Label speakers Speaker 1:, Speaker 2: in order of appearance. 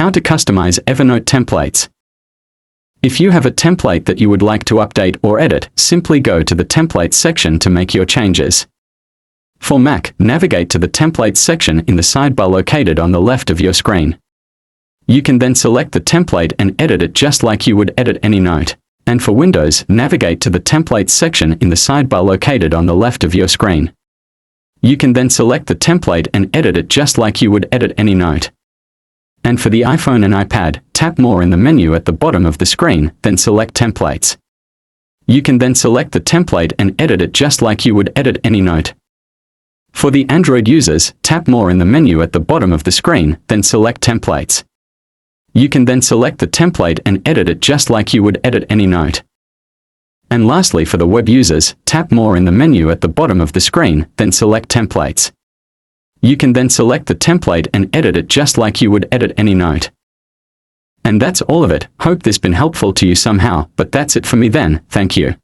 Speaker 1: How to customize Evernote templates. If you have a template that you would like to update or edit, simply go to the Templates section to make your changes. For Mac, navigate to the Templates section in the sidebar located on the left of your screen. You can then select the template and edit it just like you would edit any note. And for Windows, navigate to the Templates section in the sidebar located on the left of your screen. You can then select the template and edit it just like you would edit any note. And for the iPhone and iPad, tap More in the menu at the bottom of the screen, then select Templates. You can then select the template and edit it just like you would edit any note. For the Android users, tap More in the menu at the bottom of the screen, then select Templates. You can then select the template and edit it just like you would edit any note. And lastly, for the web users, tap More in the menu at the bottom of the screen, then select Templates. You can then select the template and edit it just like you would edit any note. And that's all of it. Hope this been helpful to you somehow, but that's it for me then, thank you.